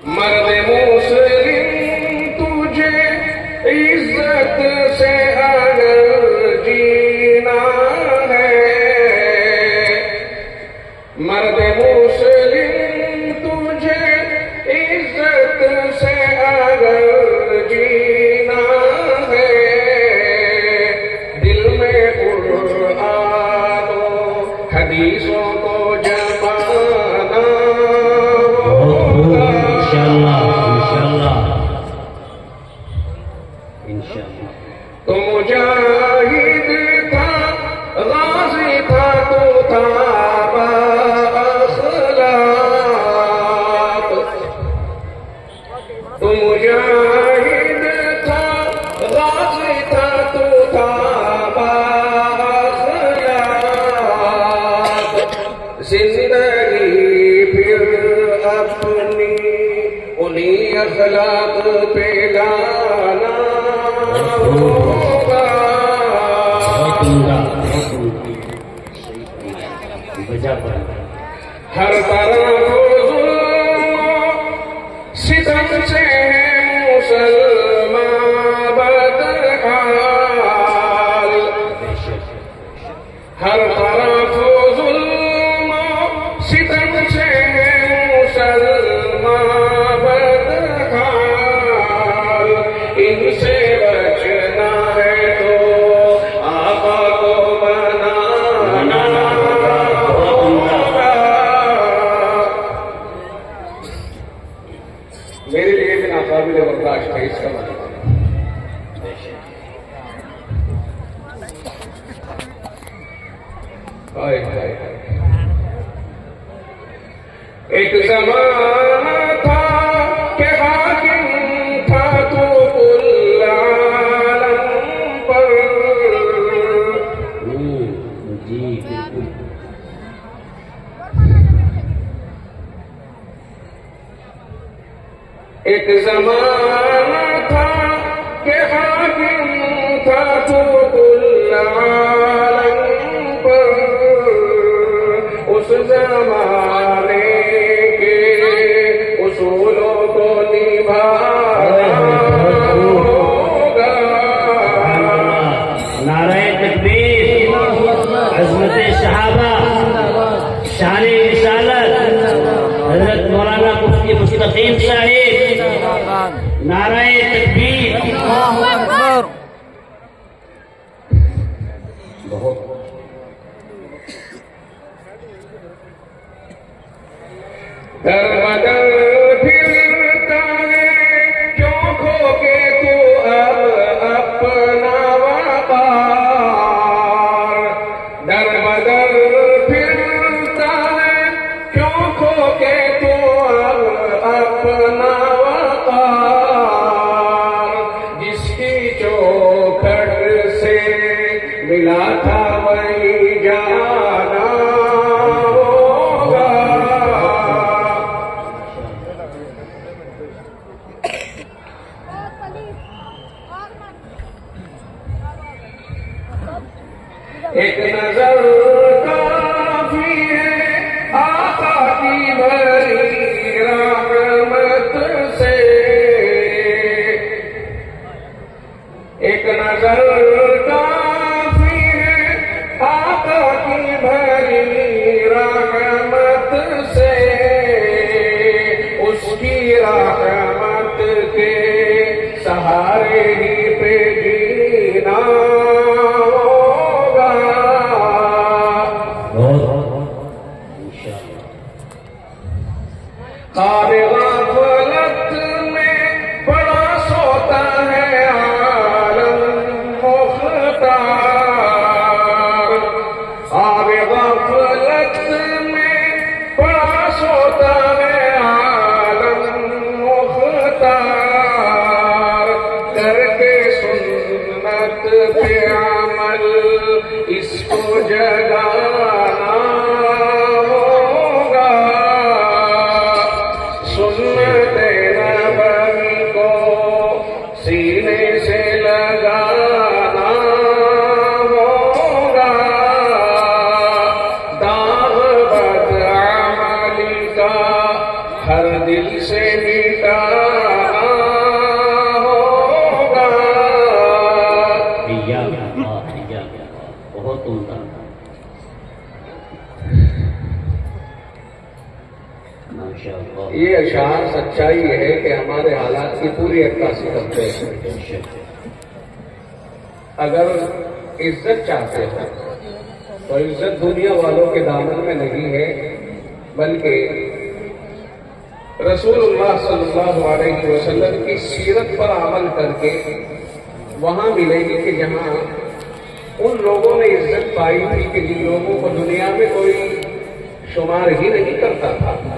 مرد مسلم تجھے عزت سے اگر جینا ہے، مرد مسلم تجھے عزت سے اگر جینا ہے، دل میں قرآن و حدیثوں کو جمانا ہوگا۔ تو مجاہد تھا، غازی تھا، تو تھا بااخلاق۔ تو مجاہد تھا، غازی تھا، تو تھا بااخلاق۔ زندگی پھر اپنی انہی اخلاق پہ لانا ہوگا۔ ہر طرف ظلم و ستم سے مسلمان بدحال، ہر طرف ظلم و ستم سے مسلمان بدحال۔ ان سے بچنا ہے تو آقا کو منانا ہوگا۔ میرے لیے بھی ناقابل برداشت ہے اس کا مطلب۔ ایک زمانہ تھا کہ حاکم تھا تو کل عالم پر، ایک زمانہ تھا کہ حاکم تھا تو کل عالم پر، اس زمانے کے اصولوں کو نبھانا ہوگا۔ نعرہ تکبیر، عظمت صحابہ، شان رسالت، حضرت مولانا مفتی مستقیم صاحب، نعرہ تکبیر۔ در بدر پھرتا ہے کیوں کھو کے تو اب اپنا وقار، در بدر پھرتا ہے کیوں کھو کے تو اب اپنا وقار، جس کی چوکھٹ سے ملا تھا وہی جانا ہوگا۔ ایک نظر کافی ہے آقا کی بھری رحمت سے، ایک نظر کافی ہے آقا کی بھری رحمت سے، اس کی رحمت کے سہارے ہی پہ جینا ہوگا۔ خواب غفلت میں بڑا سوتا ہے عالم مختار، خواب غفلت میں بڑا سوتا ہے عالم مختار، کر کے سنت پہ عمل اس کو جگانا ہوگا۔ سنت انشاءاللہ یہ اشعار سچائی ہے کہ ہمارے حالات کی پوری عکاسی کرتے ہیں۔ اگر عزت چاہتے ہیں تو عزت دنیا والوں کے دامن میں نہیں ہے، بلکہ رسول اللہ صلی اللہ علیہ وسلم کی سیرت پر عمل کر کے وہاں ملے گی کہ جہاں ان لوگوں نے عزت پائی تھی کہ جن لوگوں کو دنیا میں کوئی شمار ہی نہیں کرتا تھا۔